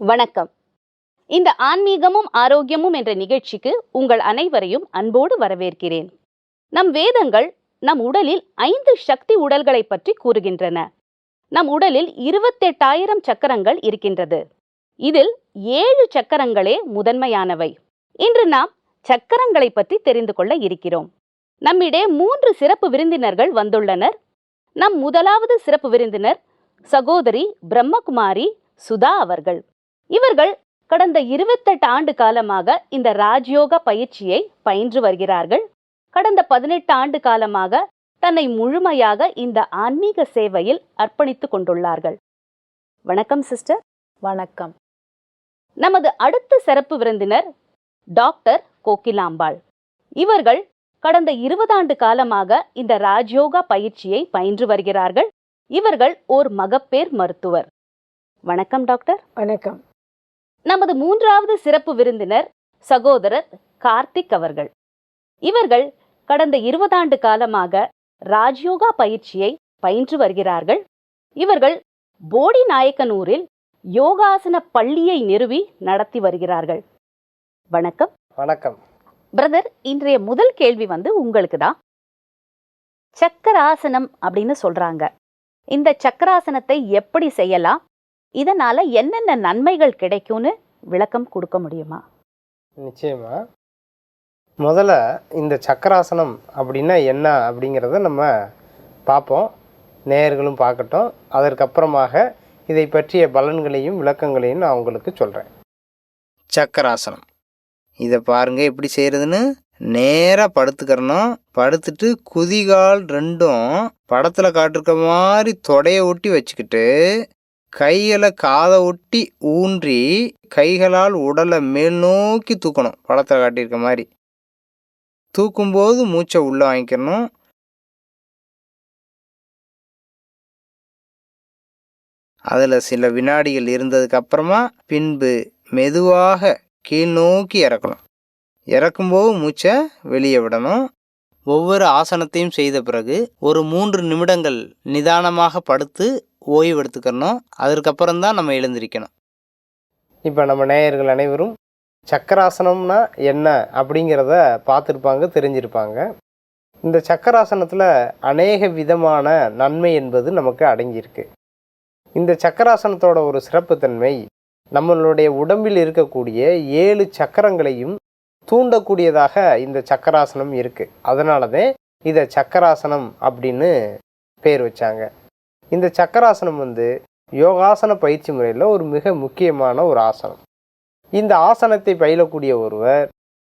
வணக்கம். இந்த ஆன்மீகமும் ஆரோக்கியமும் என்ற நிகழ்ச்சிக்கு உங்கள் அனைவரையும் அன்போடு வரவேற்கிறேன். நம் வேதங்கள் நம் உடலில் 5 சக்தி உடல்களை பற்றி கூறுகின்றன. நம் உடலில் 28,000 சக்கரங்கள் இருக்கின்றது. இதில் 7 சக்கரங்களே முதன்மையானவை. இன்று நாம் சக்கரங்களை பற்றி தெரிந்து கொள்ள இருக்கிறோம். நம்மிடையே 3 சிறப்பு விருந்தினர்கள் வந்துள்ளனர். நம் முதலாவது சிறப்பு விருந்தினர் சகோதரி பிரம்மகுமாரி சுதா அவர்கள். இவர்கள் கடந்த 28 ஆண்டு காலமாக இந்த ராஜயோக பயிற்சியை பயின்று வருகிறார்கள். கடந்த 18 ஆண்டு காலமாக தன்னை முழுமையாக இந்த ஆன்மீக சேவையில் அர்ப்பணித்துக் கொண்டுள்ளார்கள். வணக்கம் சிஸ்டர். வணக்கம். நமது அடுத்த சிறப்பு விருந்தினர் டாக்டர் கோகிலாம்பாள். இவர்கள் கடந்த 20 ஆண்டு காலமாக இந்த ராஜயோகா பயிற்சியை பயின்று வருகிறார்கள். இவர்கள் ஓர் மகப்பேறு மருத்துவர். வணக்கம் டாக்டர். வணக்கம். நமது மூன்றாவது சிறப்பு விருந்தினர் சகோதரர் கார்த்திக் அவர்கள். இவர்கள் கடந்த 20 ஆண்டு காலமாக ராஜயோகா பயிற்சியை பயின்று வருகிறார்கள். இவர்கள் போடி நாயக்கனூரில் யோகாசன பள்ளியை நிறுவி நடத்தி வருகிறார்கள். வணக்கம். வணக்கம் பிரதர். இன்றைய முதல் கேள்வி உங்களுக்கு தான். சக்கராசனம் அப்படின்னு சொல்றாங்க. இந்த சக்கராசனத்தை எப்படி செய்யலாம், இதனால என்னென்ன நன்மைகள் கிடைக்கும்னு விளக்கம் கொடுக்க முடியுமா? நிச்சயமா. முதல்ல இந்த சக்கராசனம் அப்படின்னா என்ன அப்படிங்கிறத நம்ம பார்ப்போம், நேயர்களும் பார்க்கட்டும். அதற்கப்புறமாக இதை பற்றிய பலன்களையும் விளக்கங்களையும் நான் உங்களுக்கு சொல்கிறேன். சக்கராசனம் இதை பாருங்க எப்படி செய்கிறதுன்னு. நேராக படுத்துக்கிறணும். படுத்துட்டு குதிகால் ரெண்டும் படத்தில் காட்டிருக்க மாதிரி தொடையை ஒட்டி வச்சுக்கிட்டு கைகளை காதை ஒட்டி ஊன்றி கைகளால் உடலை மேல் நோக்கி தூக்கணும். படத்தில் காட்டியிருக்க மாதிரி தூக்கும்போது மூச்சை உள்ளே வாங்கிக்கணும். அதில் சில வினாடிகள் இருந்ததுக்கு அப்புறமா பின்பு மெதுவாக கீழ் நோக்கி இறக்கணும். இறக்கும்போது மூச்சை வெளியே விடணும். ஒவ்வொரு ஆசனத்தையும் செய்த பிறகு ஒரு 3 நிமிடங்கள் நிதானமாக படுத்து ஓய்வு எடுத்துக்கணும். அதற்கப்புறம்தான் நம்ம எழுந்திரிக்கணும். இப்போ நம்ம நேயர்கள் அனைவரும் சக்கராசனம்னா என்ன அப்படிங்கிறத பார்த்துருப்பாங்க, தெரிஞ்சிருப்பாங்க. இந்த சக்கராசனத்தில் அநேக விதமான நன்மை என்பது நமக்கு அடங்கியிருக்கு. இந்த சக்கராசனத்தோட ஒரு சிறப்புத்தன்மை, நம்மளுடைய உடம்பில் இருக்கக்கூடிய 7 சக்கரங்களையும் தூண்டக்கூடியதாக இந்த சக்கராசனம் இருக்குது. அதனால தான் இதை சக்கராசனம் அப்படின்னு பேர் வச்சாங்க. இந்த சக்கராசனம் யோகாசன பயிற்சி முறையில் ஒரு மிக முக்கியமான ஒரு ஆசனம். இந்த ஆசனத்தை பயிலக்கூடிய ஒருவர்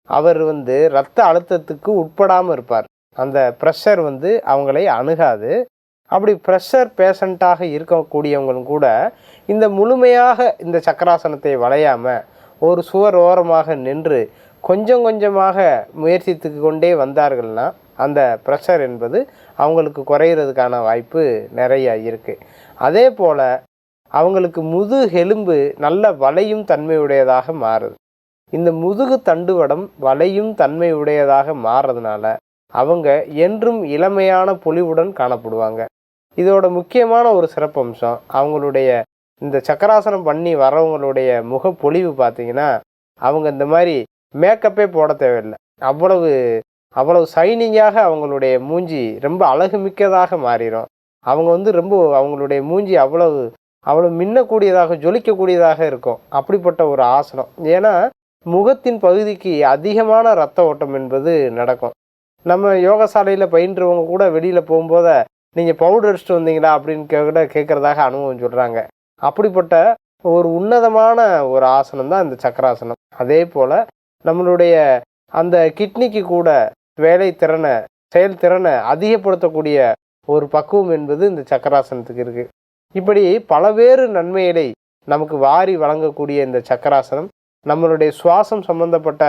அவர் இரத்த அழுத்தத்துக்கு உட்படாமல் இருப்பார். அந்த ப்ரெஷர் அவங்களை அணுகாது. அப்படி ப்ரெஷர் பேஷண்ட்டாக இருக்கக்கூடியவங்களும் கூட இந்த முழுமையாக இந்த சக்கராசனத்தை வளையாமல் ஒரு சுவர் ஓரமாக நின்று கொஞ்சம் கொஞ்சமாக முயற்சித்து கொண்டே வந்தார்கள்னா அந்த ப்ரெஷர் என்பது அவங்களுக்கு குறையிறதுக்கான வாய்ப்பு நிறையா இருக்குது. அதே போல் அவங்களுக்கு முதுகெலும்பு நல்ல வளையும் தன்மையுடையதாக மாறுது. இந்த முதுகு தண்டுவடம் வளையும் தன்மையுடையதாக மாறுறதுனால அவங்க என்றும் இளமையான பொலிவுடன் காணப்படுவாங்க. இதோட முக்கியமான ஒரு சிறப்பம்சம், அவங்களுடைய இந்த சக்கராசனம் பண்ணி வரவங்களுடைய முகப்பொலிவு பார்த்திங்கன்னா அவங்க இந்த மாதிரி மேக்கப்பே போட தேவையில்லை. அவ்வளவு ஷைனிங்காக அவங்களுடைய மூஞ்சி ரொம்ப அழகுமிக்கதாக மாறிடும். அவங்க ரொம்ப அவங்களுடைய மூஞ்சி அவ்வளவு மின்னக்கூடியதாக ஜொலிக்கக்கூடியதாக இருக்கும். அப்படிப்பட்ட ஒரு ஆசனம். ஏன்னா முகத்தின் பகுதிக்கு அதிகமான இரத்த ஓட்டம் என்பது நடக்கும். நம்ம யோகசாலையில் பயின்றவங்க கூட வெளியில் போகும்போது நீங்கள் பவுடர் அடிச்சுட்டு வந்தீங்களா அப்படின்னு கூட கேட்குறதாக அனுபவம் சொல்கிறாங்க. அப்படிப்பட்ட ஒரு உன்னதமான ஒரு ஆசனம் தான் இந்த சக்கராசனம். அதே போல் நம்மளுடைய அந்த கிட்னிக்கு கூட செயல்திறனை அதிகப்படுத்தக்கூடிய ஒரு பக்குவம் என்பது இந்த சக்கராசனத்துக்கு இருக்குது. இப்படி பலவேறு நன்மைகளை நமக்கு வாரி வழங்கக்கூடிய இந்த சக்கராசனம் நம்மளுடைய சுவாசம் சம்பந்தப்பட்ட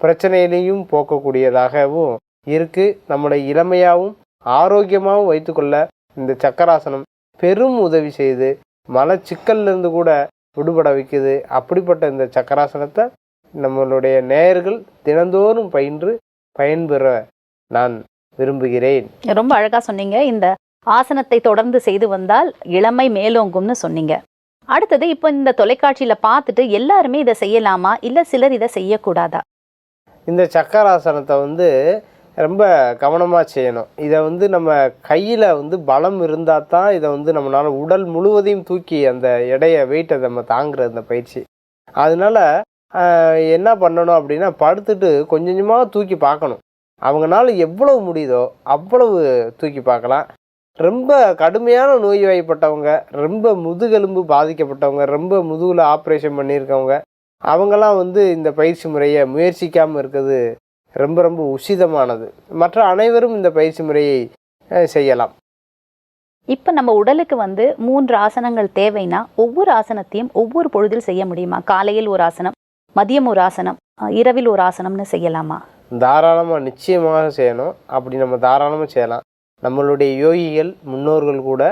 பிரச்சனையிலையும் போக்கக்கூடியதாகவும் இருக்குது. நம்மளை இளமையாகவும் ஆரோக்கியமாகவும் வைத்துக்கொள்ள இந்த சக்கராசனம் பெரும் உதவி செய்து மலச்சிக்கல்லிருந்து கூட விடுபட வைக்குது. அப்படிப்பட்ட இந்த சக்கராசனத்தை நம்மளுடைய நேயர்கள் தினந்தோறும் பயின்று பயன்பெற நான் விரும்புகிறேன். ரொம்ப அழகா சொன்னீங்க. இந்த ஆசனத்தை தொடர்ந்து செய்து வந்தால் இளமை மேலோங்கும்னு சொன்னீங்க. அடுத்தது இப்போ இந்த தொலைக்காட்சியில பார்த்துட்டு எல்லாருமே இதை செய்யலாமா இல்ல சிலர் இதை செய்யக்கூடாதா? இந்த சக்கராசனத்தை ரொம்ப கவனமாக செய்யணும். இதை நம்ம கையில் பலம் இருந்தால் தான் இதை நம்மளால் உடல் முழுவதையும் தூக்கி அந்த வெயிட்டை நம்ம தாங்குறது இந்த பயிற்சி. அதனால என்ன பண்ணணும் அப்படின்னா, படுத்துட்டு கொஞ்சம் கொஞ்சமாக தூக்கி பார்க்கணும். அவங்களால எவ்வளவு முடியுதோ அவ்வளவு தூக்கி பார்க்கலாம். ரொம்ப கடுமையான நோய்வாய்ப்பட்டவங்க, ரொம்ப முதுகெலும்பு பாதிக்கப்பட்டவங்க, ரொம்ப முதுகில் ஆப்ரேஷன் பண்ணியிருக்கவங்க, அவங்கெல்லாம் இந்த பயிற்சி முறையை முயற்சிக்காமல் இருக்கிறது ரொம்ப ரொம்ப உசிதமானது. மற்ற அனைவரும் இந்த பயிற்சி முறையை செய்யலாம். இப்போ நம்ம உடலுக்கு 3 ஆசனங்கள் தேவைன்னா ஒவ்வொரு ஆசனத்தையும் ஒவ்வொரு பொழுதில் செய்ய முடியுமா? காலையில் ஒரு ஆசனம், மதியம் ஒரு ஆசனம், இரவில் ஒரு ஆசனம்னு செய்யலாமா? தாராளமாக நிச்சயமாக செய்யணும். அப்படி நம்ம தாராளமாக செய்யலாம். நம்மளுடைய யோகிகள் முன்னோர்கள் கூட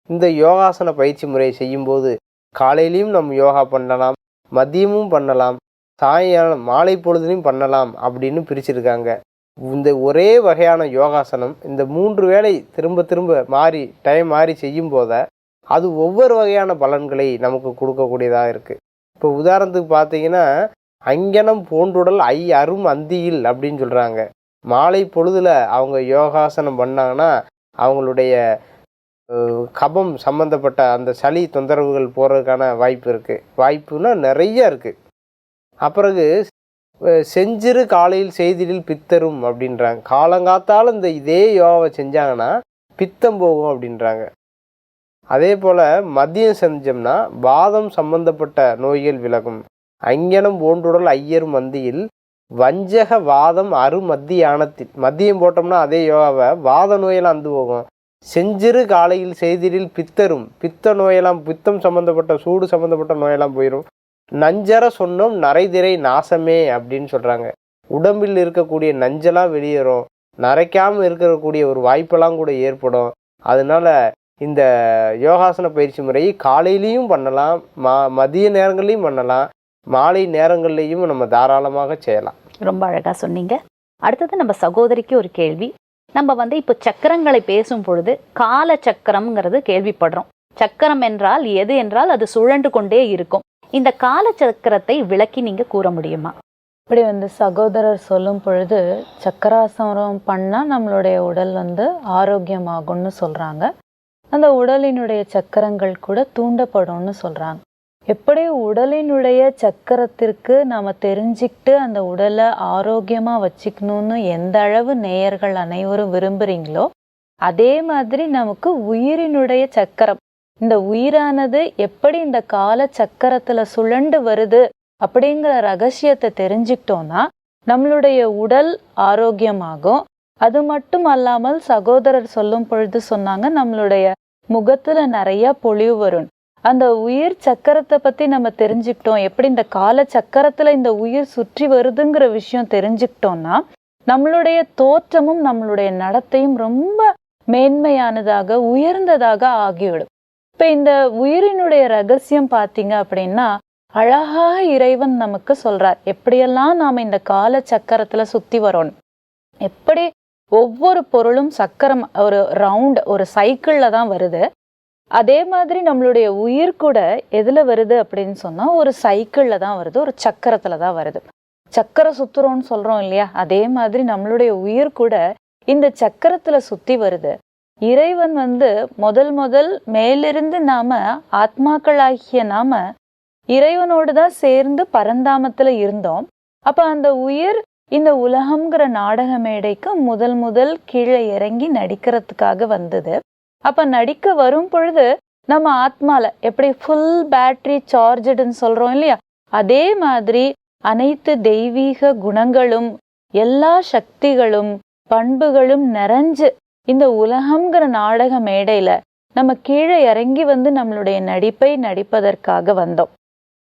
இந்த யோகாசன பயிற்சி முறையை செய்யும்போது காலையிலையும் நம்ம யோகா பண்ணலாம், மதியமும் பண்ணலாம், சாயங்காலம் மாலை பொழுதுலையும் பண்ணலாம் அப்படின்னு பிரிச்சிருக்காங்க. இந்த ஒரே வகையான யோகாசனம் இந்த 3 வேளை திரும்ப திரும்ப டைம் மாறி செய்யும் போத அது ஒவ்வொரு வகையான பலன்களை நமக்கு கொடுக்கக்கூடியதாக இருக்குது. இப்போ உதாரணத்துக்கு பார்த்தீங்கன்னா, அங்கனம் போன்றுடல் அரும் அந்தியில் அப்படின்னு சொல்கிறாங்க. மாலை பொழுதுல அவங்க யோகாசனம் பண்ணாங்கன்னா அவங்களுடைய கபம் சம்பந்தப்பட்ட அந்த சளி தொந்தரவுகள் போகிறதுக்கான வாய்ப்பு இருக்குது. வாய்ப்புனா நிறைய இருக்குது. அப்பிறகு செஞ்சிரு காலையில் செய்திடில் பித்தரும் அப்படின்றாங்க. காலங்காத்தால் இதே யோகாவை செஞ்சாங்கன்னா பித்தம் போகும் அப்படின்றாங்க. அதே போல் மதியம் செஞ்சோம்னா வாதம் சம்பந்தப்பட்ட நோய்கள் விலகும். அங்கனம் போன்றுடல் ஐயரும் மந்தியில் வஞ்சக வாதம் மத்தியானத்தில். மதியம் போட்டோம்னா அதே யோகாவை வாத நோயெல்லாம் போகும். செஞ்சிரு காலையில் செய்திடில் பித்தரும், பித்த நோயெல்லாம், பித்தம் சம்மந்தப்பட்ட சூடு சம்மந்தப்பட்ட நோயெல்லாம் போயிடும். நஞ்சர சொன்னோம் நரைதிரை நாசமே அப்படின்னு சொல்கிறாங்க. உடம்பில் இருக்கக்கூடிய நஞ்செல்லாம் வெளியேறும், நரைக்காமல் இருக்கக்கூடிய ஒரு வாய்ப்பெல்லாம் கூட ஏற்படும். அதனால இந்த யோகாசன பயிற்சி முறையை காலையிலையும் பண்ணலாம், மதிய நேரங்கள்லையும் பண்ணலாம், மாலை நேரங்கள்லையும் நம்ம தாராளமாக செய்யலாம். ரொம்ப அழகாக சொன்னீங்க. அடுத்தது நம்ம சகோதரிக்கு ஒரு கேள்வி. நம்ம இப்போ சக்கரங்களை பேசும் பொழுது கால சக்கரம்ங்கிறது கேள்விப்படுறோம். சக்கரம் என்றால் எது என்றால் அது சுழண்டு கொண்டே இருக்கும். இந்த கால சக்கரத்தை விளக்கி நீங்க கூற முடியுமா? இப்படி சகோதரர் சொல்லும் பொழுது சக்கராசனம் பண்ணால் நம்மளுடைய உடல் ஆரோக்கியமாகும்னு சொல்கிறாங்க. அந்த உடலினுடைய சக்கரங்கள் கூட தூண்டப்படும்னு சொல்கிறாங்க. எப்படி உடலினுடைய சக்கரத்திற்கு நாம் தெரிஞ்சுக்கிட்டு அந்த உடலை ஆரோக்கியமாக வச்சுக்கணும்னு எந்த அளவு நேயர்கள் அனைவரும் விரும்புகிறீங்களோ அதே மாதிரி நமக்கு உயிரினுடைய சக்கரம், இந்த உயிரானது எப்படி இந்த கால சக்கரத்தில் சுழண்டு வருது அப்படிங்கிற ரகசியத்தை தெரிஞ்சுக்கிட்டோம்னா நம்மளுடைய உடல் ஆரோக்கியமாகும். அது மட்டும் அல்லாமல் சகோதரர் சொல்லும் பொழுது சொன்னாங்க, நம்மளுடைய முகத்துல நிறைய பொலிவு வரும். அந்த உயிர் சக்கரத்தை பத்தி நம்ம தெரிஞ்சுக்கிட்டோம், எப்படி இந்த கால சக்கரத்துல இந்த உயிர் சுற்றி வருதுங்கிற விஷயம் தெரிஞ்சுக்கிட்டோம்னா நம்மளுடைய தோற்றமும் நம்மளுடைய நடத்தையும் ரொம்ப மேன்மையானதாக உயர்ந்ததாக ஆகிவிடும். இப்ப இந்த உயிரினுடைய ரகசியம் பார்த்தீங்க அப்படின்னா அழகாக இறைவன் நமக்கு சொல்றார், எப்படியெல்லாம் நாம இந்த கால சக்கரத்துல சுத்தி வரோம், எப்படி ஒவ்வொரு பொருளும் சக்கரம் ஒரு ரவுண்ட் ஒரு சைக்கிள்ல தான் வருது. அதே மாதிரி நம்மளுடைய உயிர் கூட எதுல வருது அப்படின்னு சொன்னா ஒரு சைக்கிள்ல தான் வருது, ஒரு சக்கரத்துல தான் வருது. சக்கர சுத்துறோம்னு சொல்றோம் இல்லையா, அதே மாதிரி நம்மளுடைய உயிர் கூட இந்த சக்கரத்துல சுத்தி வருது. இறைவன் முதல் மேலிருந்து நாம ஆத்மாக்களாகிய நாம இறைவனோடு தான் சேர்ந்து பரந்தாமத்துல இருந்தோம். அப்ப அந்த உயிர் இந்த உலகம்ங்கிற நாடக மேடைக்கு முதல் கீழே இறங்கி நடிக்கிறதுக்காக வந்தது. அப்ப நடிக்க வரும் பொழுது நம்ம ஆத்மால எப்படி ஃபுல் பேட்டரி சார்ஜுன்னு சொல்றோம் இல்லையா, அதே மாதிரி அனைத்து தெய்வீக குணங்களும் எல்லா சக்திகளும் பண்புகளும் நிறைஞ்சு இந்த உலகம்ங்கிற நாடக மேடையில நம்ம கீழே இறங்கி நம்மளுடைய நடிப்பை நடிப்பதற்காக வந்தோம்.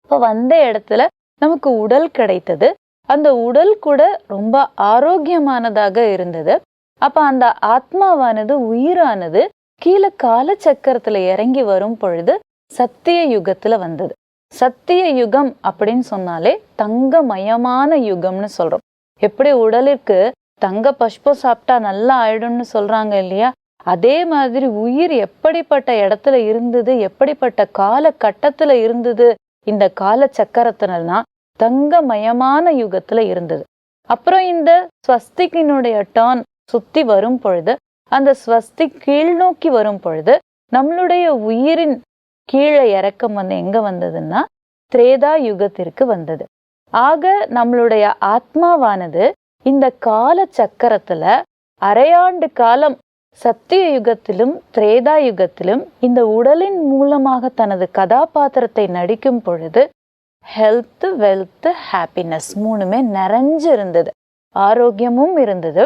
இப்போ வந்த இடத்துல நமக்கு உடல் கிடைத்தது. அந்த உடல் கூட ரொம்ப ஆரோக்கியமானதாக இருந்தது. அப்ப அந்த ஆத்மாவானது உயிரானது கீழே கால சக்கரத்துல இறங்கி வரும் பொழுது சத்திய யுகத்துல வந்தது. சத்திய யுகம் அப்படின்னு சொன்னாலே தங்கமயமான யுகம்னு சொல்றோம். எப்படி உடலிற்கு தங்க பஷ்பம் சாப்பிட்டா நல்லா ஆயிடும்னு சொல்றாங்க இல்லையா, அதே மாதிரி உயிர் எப்படிப்பட்ட இடத்துல இருந்தது, எப்படிப்பட்ட காலகட்டத்துல இருந்தது இந்த கால சக்கரத்தினா தங்கமயமான யுகத்துல இருந்தது. அப்புறம் இந்த ஸ்வஸ்திக்கினுடைய டர்ன் சுத்தி வரும் பொழுது, அந்த ஸ்வஸ்திக் கீழ் நோக்கி வரும் பொழுது நம்மளுடைய உயிரின் கீழே இறக்கம் எங்க வந்ததுன்னா திரேதா யுகத்திற்கு வந்தது. ஆக நம்மளுடைய ஆத்மாவானது இந்த கால சக்கரத்துல அரையாண்டு காலம் சத்திய யுகத்திலும் திரேதா யுகத்திலும் இந்த உடலின் மூலமாக தனது கதாபாத்திரத்தை நடிக்கும் பொழுது ஹெல்த், வெல்த், ஹாப்பினஸ் மூணுமே நிறைஞ்சு இருந்தது. ஆரோக்கியமும் இருந்தது,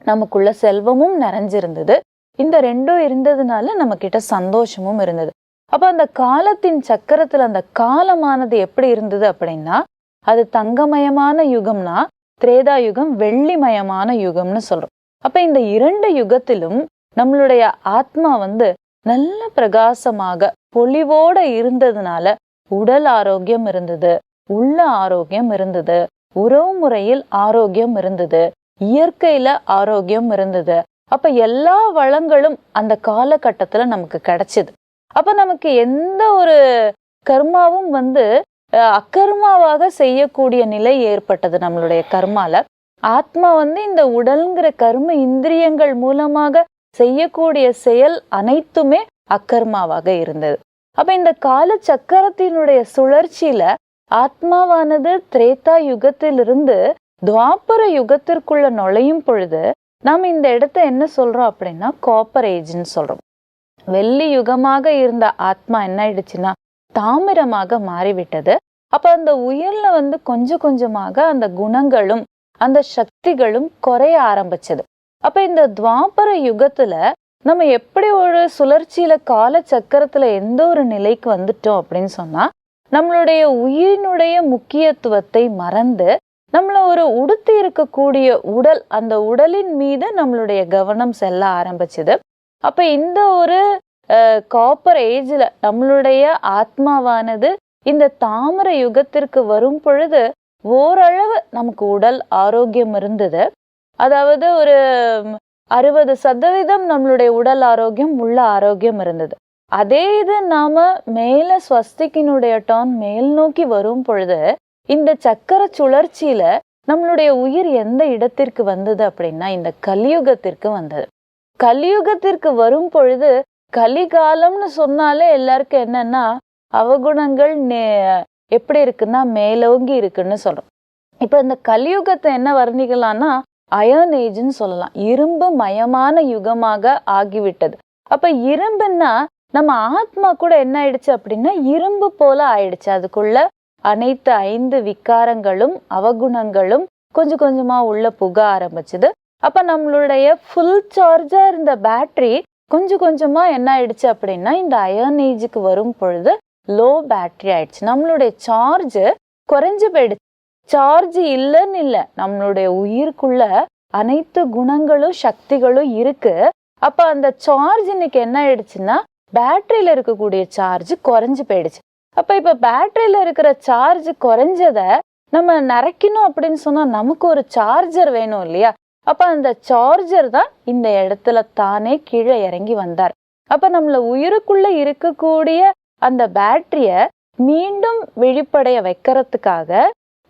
நமக்குள்ள செல்வமும் நிறைஞ்சிருந்தது. இந்த ரெண்டும் இருந்ததுனால நம்ம கிட்ட சந்தோஷமும் இருந்தது. அப்ப அந்த காலத்தின் சக்கரத்துல அந்த காலமானது எப்படி இருந்தது அப்படின்னா, அது தங்கமயமான யுகம்னா திரேதா யுகம் வெள்ளிமயமான யுகம்னு சொல்றோம். அப்ப இந்த 2 யுகத்திலும் நம்மளுடைய ஆத்மா நல்ல பிரகாசமாக பொலிவோட இருந்ததுனால உடல் ஆரோக்கியம் இருந்தது, உள்ள ஆரோக்கியம் இருந்தது, உறவு முறையில் ஆரோக்கியம் இருந்தது, இயற்கையில ஆரோக்கியம் இருந்தது. அப்ப எல்லா வளங்களும் அந்த காலகட்டத்துல நமக்கு கிடைச்சது. அப்ப நமக்கு எந்த ஒரு கர்மாவும் அக்கர்மாவாக செய்யக்கூடிய நிலை ஏற்பட்டது. நம்மளுடைய கர்மால ஆத்மா இந்த உடல்ங்கிற கர்ம இந்திரியங்கள் மூலமாக செய்யக்கூடிய செயல் அனைத்துமே அக்கர்மாவாக இருந்தது. அப்ப இந்த கால சக்கரத்தினுடைய சுழற்சியில ஆத்மாவானது திரேதா யுகத்திலிருந்து துவாபர யுகத்திற்குள்ள நுழையும் பொழுது நாம இந்த இடத்த என்ன சொல்றோம் அப்படின்னா காப்பர் ஏஜ்ன்னு சொல்றோம். வெள்ளி யுகமாக இருந்த ஆத்மா என்ன ஆயிடுச்சுன்னா தாமிரமாக மாறிவிட்டது. அப்ப அந்த உயிர்ல கொஞ்சம் கொஞ்சமாக அந்த குணங்களும் அந்த சக்திகளும் குறைய ஆரம்பிச்சது. அப்ப இந்த துவாபர யுகத்துல நம்ம எப்படி ஒரு சுழற்சியில கால சக்கரத்துல எந்த ஒரு நிலைக்கு வந்துட்டோம் அப்படின்னு சொன்னா, நம்மளுடைய உயிரினுடைய முக்கியத்துவத்தை மறந்து நம்மள ஒரு உடுத்தி இருக்கக்கூடிய உடல், அந்த உடலின் மீது நம்மளுடைய கவனம் செல்ல ஆரம்பிச்சது. அப்ப இந்த ஒரு காப்பர் ஏஜ்ல நம்மளுடைய ஆத்மாவானது இந்த தாமிர யுகத்திற்கு வரும் பொழுது ஓரளவு நமக்கு உடல் ஆரோக்கியம் இருந்தது. அதாவது ஒரு 60% நம்மளுடைய உடல் ஆரோக்கியம், உள்ள ஆரோக்கியம் இருந்தது. அதே இது நாம மேல ஸ்வஸ்திக்கினுடைய டர்ன் மேல் நோக்கி வரும் பொழுது இந்த சக்கர சுழற்சியில நம்மளுடைய உயிர் எந்த இடத்திற்கு வந்தது அப்படின்னா இந்த கலியுகத்திற்கு வந்தது. கலியுகத்திற்கு வரும் பொழுது கலிகாலம்னு சொன்னாலே எல்லாருக்கும் என்னன்னா அவகுணங்கள் எப்படி இருக்குன்னா மேலோங்கி இருக்குன்னு சொல்றோம். இப்ப இந்த கலியுகத்தை என்ன வர்ணிக்கலாம்னா அயர்ன் ஏஜ்ன்னு சொல்லலாம். இரும்பு மயமான யுகமாக ஆகிவிட்டது. அப்ப இரும்புன்னா நம்ம ஆத்மா கூட என்ன ஆயிடுச்சு அப்படின்னா இரும்பு போல ஆயிடுச்சு. அதுக்குள்ள அனைத்து 5 விகாரங்களும் அவகுணங்களும் கொஞ்சம் கொஞ்சமா உள்ள புக ஆரம்பிச்சது. அப்ப நம்மளுடைய ஃபுல் சார்ஜா இருந்த பேட்டரி கொஞ்சம் கொஞ்சமா என்ன ஆயிடுச்சு அப்படின்னா இந்த அயர்ன் ஏஜுக்கு வரும் பொழுது லோ பேட்டரி ஆயிடுச்சு. நம்மளுடைய சார்ஜ் குறைஞ்சு போயிடுச்சு. சார்ஜ் இல்லைன்னு இல்லை, நம்மளுடைய உயிருக்குள்ள அனைத்து குணங்களும் சக்திகளும் இருக்கு. அப்ப அந்த சார்ஜ் இன்னைக்கு என்ன ஆயிடுச்சுன்னா பேட்டரியில இருக்கக்கூடிய சார்ஜ் குறைஞ்சு போயிடுச்சு. அப்ப இப்ப பேட்டரியில இருக்கிற சார்ஜ் குறைஞ்சத நம்ம நிறைக்கணும் அப்படின்னு சொன்னா நமக்கு ஒரு சார்ஜர் வேணும் இல்லையா? அப்ப அந்த சார்ஜர் தான் இந்த இடத்துல தானே கீழே இறங்கி வந்தார். அப்ப நம்மள உயிருக்குள்ள இருக்கக்கூடிய அந்த பேட்டரிய மீண்டும் விழிப்படைய வைக்கிறதுக்காக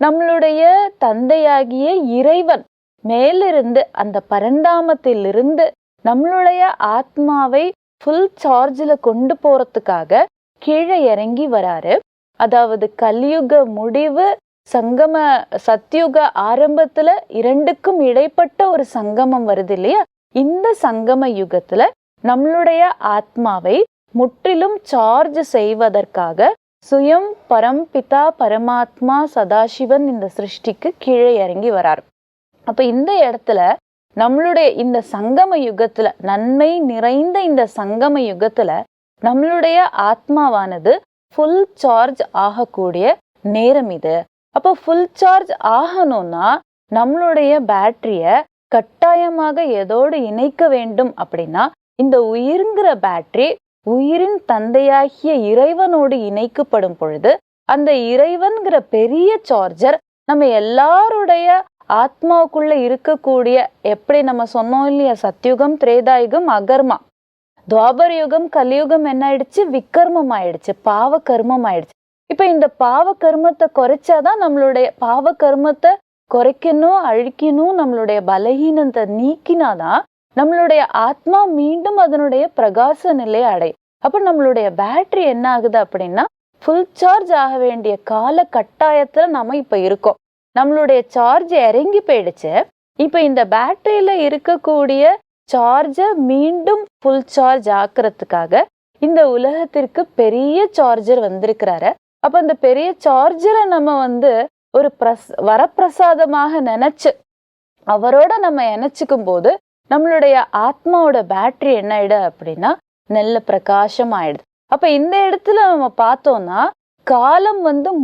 நம்மளுடைய தந்தையாகிய இறைவன் மேலிருந்து அந்த பரந்தாமத்திலிருந்து நம்மளுடைய ஆத்மாவை ஃபுல் சார்ஜில் கொண்டு போறதுக்காக கீழே இறங்கி வராரு. அதாவது கலியுக முடிவு, சங்கம சத்யுக ஆரம்பத்துல 2க்கும் இடைப்பட்ட ஒரு சங்கமம் வருது இல்லையா? இந்த சங்கம யுகத்துல நம்மளுடைய ஆத்மாவை முற்றிலும் சார்ஜ் செய்வதற்காக சுயம் பரம்பிதா பரமாத்மா சதாசிவன் இந்த சிருஷ்டிக்கு கீழே இறங்கி வரார். அப்ப இந்த இடத்துல நம்மளுடைய இந்த சங்கம யுகத்துல, நன்மை நிறைந்த இந்த சங்கம யுகத்துல நம்மளுடைய ஆத்மாவானது ஃபுல் சார்ஜ் ஆகக்கூடிய நேரம் இது. அப்போ ஃபுல் சார்ஜ் ஆகணும்னா நம்மளுடைய பேட்டரிய கட்டாயமாக எதோடு இணைக்க வேண்டும் அப்படின்னா இந்த உயிர்ங்கிற பேட்டரி உயிரின் தந்தையாகிய இறைவனோடு இணைக்கப்படும் பொழுது அந்த இறைவன்கிற பெரிய சார்ஜர் நம்ம எல்லாருடைய ஆத்மாவுக்குள்ள இருக்கக்கூடிய, எப்படி நம்ம சொன்னோம் இல்லையா, சத்யுகம், திரேதாயுகம், அகர்மா, துவாபர யுகம், கலியுகம் என்ன ஆயிடுச்சு, விக்கர்மம் ஆயிடுச்சு, பாவ கர்மம் ஆயிடுச்சு. இப்ப இந்த பாவ கர்மத்தை குறைச்சாதான் நம்மளுடைய பாவ கர்மத்தை குறைக்கணும், அழிக்கணும், நம்மளுடைய பலகீனத்தை நீக்கினாதான் நம்மளுடைய ஆத்மா மீண்டும் அதனுடைய பிரகாச நிலையை அடையும். அப்ப நம்மளுடைய பேட்டரி என்ன ஆகுது அப்படின்னா ஃபுல் சார்ஜ் ஆக வேண்டிய கால கட்டாயத்துல நம்ம இப்ப இருக்கோம். நம்மளுடைய சார்ஜ் இறங்கி போயிடுச்சு. இப்ப இந்த பேட்டரியில இருக்கக்கூடிய சார்ஜை மீண்டும் ஃபுல் சார்ஜ் ஆக்குறதுக்காக இந்த உலகத்திற்கு பெரிய சார்ஜர் வந்திருக்கிறாரு. அப்ப அந்த பெரிய சார்ஜரை நம்ம ஒரு வரப்பிரசாதமாக நினைச்சு அவரோட நம்ம இணைச்சுக்கும் போது நம்மளுடைய ஆத்மாவோட பேட்டரி என்ன ஆயிடு அப்படின்னா நல்ல பிரகாசம் ஆயிடுது. அப்ப இந்த இடத்துல நம்ம பார்த்தோம்னா காலம்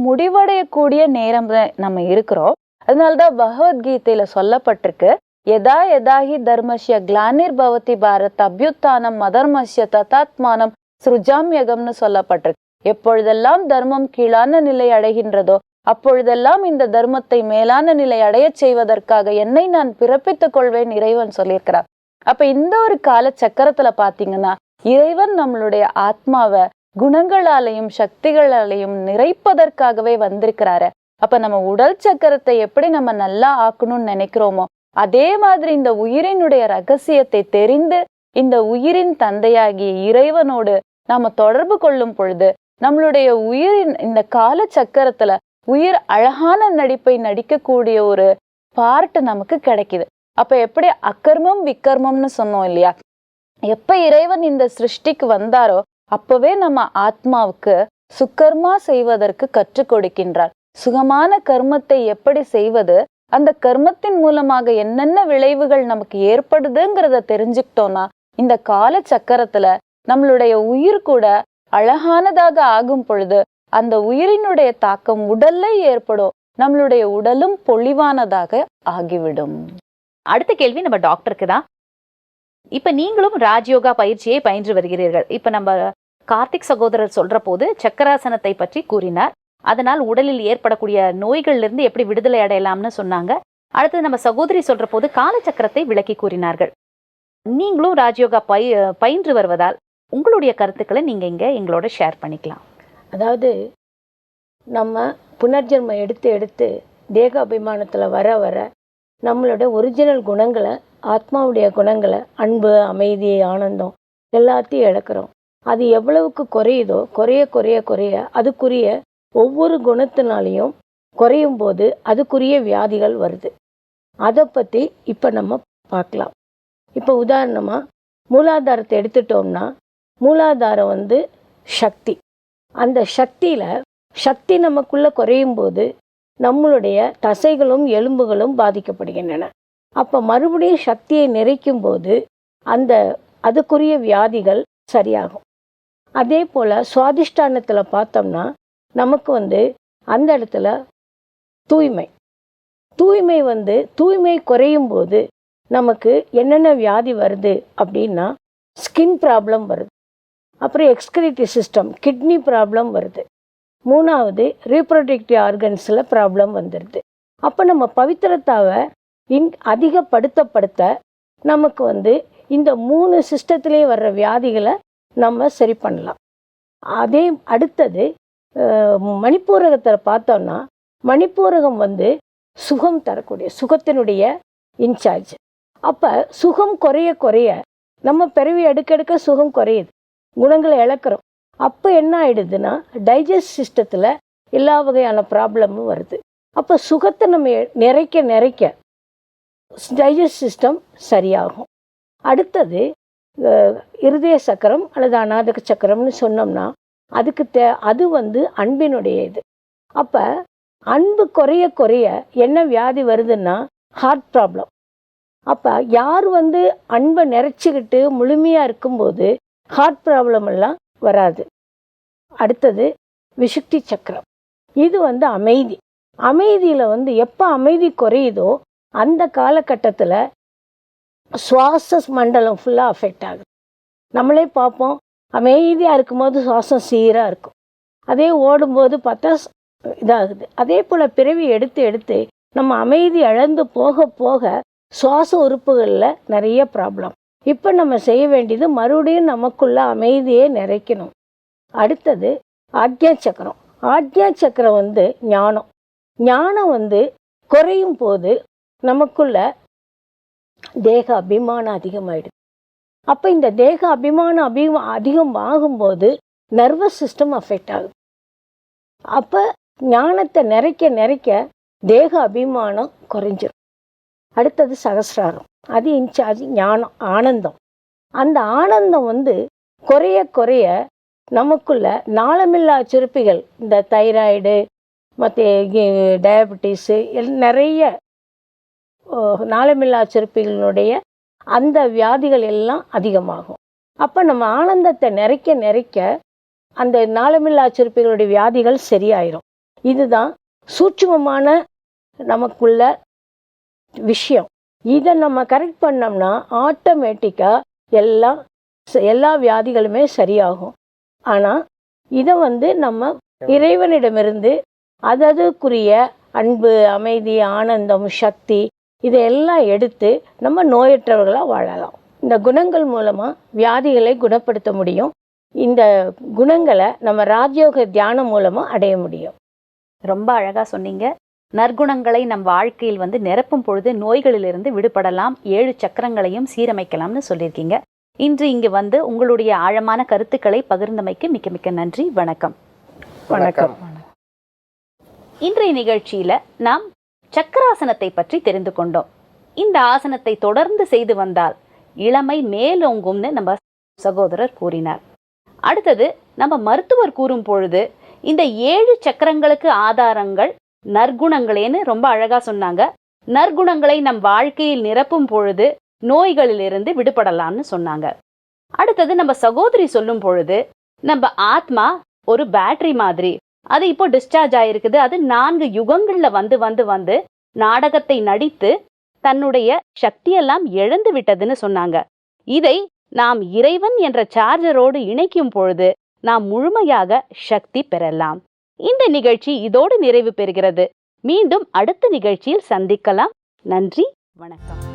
முடிவடையக்கூடிய நேரம் நம்ம இருக்கிறோம். அதனால்தான் பகவத்கீதையில சொல்லப்பட்டிருக்கு, யதா யதாஹி தர்மஸ்ய கிளானிர் பவதி பாரத் அபியுத்தானம் மதர்மஸ்ய ததாத்மானம் சுருஜாம்யகம்னு சொல்லப்பட்டிருக்கு. எப்பொழுதெல்லாம் தர்மம் கீழான நிலை அடைகின்றதோ அப்பொழுதெல்லாம் இந்த தர்மத்தை மேலான நிலை அடைய செய்வதற்காக என்னை நான் பிறப்பித்துக் கொள்வேன் இறைவன் சொல்லியிருக்கிறார். அப்ப இந்த ஒரு கால சக்கரத்துல பாத்தீங்கன்னா இறைவன் நம்மளுடைய ஆத்மாவை குணங்களாலையும் சக்திகளாலையும் நிறைப்பதற்காகவே வந்திருக்கிறாரு. அப்ப நம்ம உடல் சக்கரத்தை எப்படி நம்ம நல்லா ஆக்கணும்னு நினைக்கிறோமோ அதே மாதிரி இந்த உயிரினுடைய ரகசியத்தை தெரிந்து இந்த உயிரின் தந்தையாகிய இறைவனோடு நாம தொடர்பு கொள்ளும் பொழுது நம்மளுடைய உயிரின் இந்த கால சக்கரத்துல உயிர் அழகான நடிப்பை நடிக்கக்கூடிய ஒரு பார்ட் நமக்கு கிடைக்குது. அப்ப எப்படி அக்கர்மம் விக்கர்மம்னு சொன்னோம் இல்லையா, எப்ப இறைவன் இந்த சிருஷ்டிக்கு வந்தாரோ அப்பவே நம்ம ஆத்மாவுக்கு சுக்கர்மா செய்வதற்கு கற்றுக் கொடுக்கின்றார். சுகமான கர்மத்தை எப்படி செய்வது, அந்த கர்மத்தின் மூலமாக என்னென்ன விளைவுகள் நமக்கு ஏற்படுதுங்கிறத தெரிஞ்சுக்கிட்டோம்னா இந்த கால சக்கரத்துல நம்மளுடைய உயிர் கூட அழகானதாக ஆகும் பொழுது அந்த உயிரினுடைய தாக்கம் உடல்ல ஏற்படும், நம்மளுடைய உடலும் பொலிவானதாக ஆகிவிடும். அடுத்த கேள்வி நம்ம டாக்டருக்கு தான். இப்ப நீங்களும் ராஜயோகா பயிற்சியை பயின்று வருகிறீர்கள். இப்ப நம்ம கார்த்திக் சகோதரர் சொல்ற போது சக்கராசனத்தை பற்றி கூறினார். அதனால் உடலில் ஏற்படக்கூடிய நோய்கள்ல இருந்து எப்படி விடுதலை அடையலாம்னு சொன்னாங்க. அடுத்தது நம்ம சகோதரி சொல்ற போது காலச்சக்கரத்தை விளக்கி கூறினார்கள். நீங்களும் ராஜயோகா பயின்று வருவதால் உங்களுடைய கருத்துக்களை நீங்க இங்க எங்களோட ஷேர் பண்ணிக்கலாம். அதாவது நம்ம புனர்ஜென்மம் எடுத்து எடுத்து தேக அபிமானத்தில் வர வர நம்மளோட ஒரிஜினல் குணங்களை, ஆத்மாவுடைய குணங்களை, அன்பு, அமைதி, ஆனந்தம் எல்லாத்தையும் இழக்கிறோம். அது எவ்வளவுக்கு குறையுதோ குறைய குறைய குறைய அதுக்குரிய ஒவ்வொரு குணத்தினாலையும் குறையும் போது அதுக்குரிய வியாதிகள் வருது. அதை பற்றி இப்போ நம்ம பார்க்கலாம். இப்போ உதாரணமாக மூலாதாரத்தை எடுத்துட்டோம்னா மூலாதாரம் சக்தி. அந்த சக்தியில் சக்தி நமக்குள்ளே குறையும் போது நம்மளுடைய தசைகளும் எலும்புகளும் பாதிக்கப்படுகின்றன. அப்போ மறுபடியும் சக்தியை நிறைக்கும் போது அதுக்குரிய வியாதிகள் சரியாகும். அதே போல் சுவாதிஷ்டானத்தில் பார்த்தோம்னா நமக்கு அந்த இடத்துல தூய்மை குறையும் போது நமக்கு என்னென்ன வியாதி வருது அப்படின்னா ஸ்கின் ப்ராப்ளம் வருது, அப்புறம் எக்ஸ்கிரிட்டரி சிஸ்டம், கிட்னி ப்ராப்ளம் வருது, மூணாவது ரீப்ரொடக்டிவ் ஆர்கன்ஸில் ப்ராப்ளம் வந்துடுது. அப்போ நம்ம பவித்திரத்தாவை அதிகப்படுத்த நமக்கு இந்த 3 சிஸ்டத்துலேயே வர்ற வியாதிகளை நம்ம சரி பண்ணலாம். அதே அடுத்தது மணிப்பூரகத்தில் பார்த்தோம்னா மணிப்பூரகம் சுகம் தரக்கூடிய சுகத்தினுடைய இன்சார்ஜ். அப்போ சுகம் குறைய குறைய நம்ம பிறவி எடுக்க சுகம் குறையுது, குணங்களை இழக்கிறோம். அப்போ என்ன ஆயிடுதுன்னா டைஜஸ்ட் சிஸ்டத்தில் எல்லா வகையான ப்ராப்ளமும் வருது. அப்போ சுகத்தை நம்ம நிறைக்க டைஜஸ்ட் சிஸ்டம் சரியாகும். அடுத்தது இருதய சக்கரம் அல்லது அநாதக சக்கரம்னு சொன்னோம்னா அதுக்கு அது அன்பினுடைய இது. அப்போ அன்பு குறைய குறைய என்ன வியாதி வருதுன்னா ஹார்ட் ப்ராப்ளம். அப்போ யார் அன்பை நிறைச்சிக்கிட்டு முழுமையாக இருக்கும்போது ஹார்ட் ப்ராப்ளம் எல்லாம் வராது. அடுத்தது விசுக்தி சக்கரம். இது அமைதி. அமைதியில் எப்போ அமைதி குறையுதோ அந்த காலகட்டத்தில் சுவாச மண்டலம் ஃபுல்லாக அஃபெக்ட் ஆகுது. நம்மளே பார்ப்போம், அமைதியாக இருக்கும்போது சுவாசம் சீராக இருக்கும், அதே ஓடும்போது பார்த்தா இதாகுது. அதே போல் பிறவி எடுத்து எடுத்து நம்ம அமைதி இழந்து போக போக சுவாச உறுப்புகளில் நிறைய ப்ராப்ளம். இப்போ நம்ம செய்ய வேண்டியது மறுபடியும் நமக்குள்ள அமைதியை நிறைக்கணும். அடுத்தது ஆக்ஞா சக்கரம். ஆக்ஞா சக்கரம் வந்து ஞானம். ஞானம் வந்து குறையும் போது நமக்குள்ள தேக அபிமானம் அதிகமாயிடுது. அப்போ இந்த தேக அபிமானம் அதிகம் ஆகும்போது நர்வஸ் சிஸ்டம் அஃபெக்ட் ஆகுது. அப்போ ஞானத்தை நிறைக்க நிறைக்க தேக அபிமானம் குறைஞ்சிரும். அடுத்தது சகசிராரம். அது இன்சார்ஜ் ஞானம், ஆனந்தம். அந்த ஆனந்தம் வந்து குறைய குறைய நமக்குள்ள நாளமில்லா சுரப்பிகள், இந்த தைராய்டு மற்ற டயபெட்டிஸு நிறைய நாளமில்லா சுரப்பிகளுடைய அந்த வியாதிகள் எல்லாம் அதிகமாகும். அப்போ நம்ம ஆனந்தத்தை நிறைக்க நிறைக்க அந்த நாளமில்லா சுரப்பிகளுடைய வியாதிகள் சரியாயிரும். இதுதான் சூட்சுமமான நமக்குள்ள விஷயம். இதை நம்ம கரெக்ட் பண்ணோம்னா ஆட்டோமேட்டிக்காக எல்லா வியாதிகளுமே சரியாகும். ஆனால் இதை வந்து நம்ம இறைவனிடமிருந்து அதற்குரிய அன்பு, அமைதி, ஆனந்தம், சக்தி இதையெல்லாம் எடுத்து நம்ம நோயற்றவர்களாக வாழலாம். இந்த குணங்கள் மூலமாக வியாதிகளை குணப்படுத்த முடியும். இந்த குணங்களை நம்ம ராஜயோக தியானம் மூலமாக அடைய முடியும். ரொம்ப அழகா சொன்னீங்க. நற்குணங்களை நம் வாழ்க்கையில் வந்து நிரப்பும் பொழுது நோய்களிலிருந்து விடுபடலாம், 7 சக்கரங்களையும் சீரமைக்கலாம்னு சொல்லியிருக்கீங்க. இன்று இங்கு வந்து உங்களுடைய ஆழமான கருத்துக்களை பகிர்ந்தமைக்கு மிக்க மிக்க நன்றி. வணக்கம். வணக்கம். இன்றைய நிகழ்ச்சியில நாம் சக்கராசனத்தை பற்றி தெரிந்து கொண்டோம். இந்த ஆசனத்தை தொடர்ந்து செய்து வந்தால் இளமை மேலோங்கும்னு நம்ம சகோதரர் கூறினார். அடுத்தது நம்ம மருத்துவர் கூறும் பொழுது இந்த 7 சக்கரங்களுக்கு ஆதாரங்கள் நற்குணங்களேன்னு ரொம்ப அழகா சொன்னாங்க. நற்குணங்களை நம் வாழ்க்கையில் நிரப்பும் பொழுது நோய்களிலிருந்து விடுபடலாம்னு சொன்னாங்க. அடுத்தது நம்ம சகோதரி சொல்லும் பொழுது நம்ம ஆத்மா ஒரு பேட்டரி மாதிரி, அது இப்போ டிஸ்சார்ஜ் ஆயிருக்குது. அது 4 யுகங்கள்ல வந்து வந்து வந்து நாடகத்தை நடித்து தன்னுடைய சக்தியெல்லாம் இழந்து விட்டதுன்னு சொன்னாங்க. இதை நாம் இறைவன் என்ற சார்ஜரோடு இணைக்கும் பொழுது நாம் முழுமையாக சக்தி பெறலாம். இந்த நிகழ்ச்சி இதோடு நிறைவு பெறுகிறது. மீண்டும் அடுத்த நிகழ்ச்சியில் சந்திக்கலாம். நன்றி, வணக்கம்.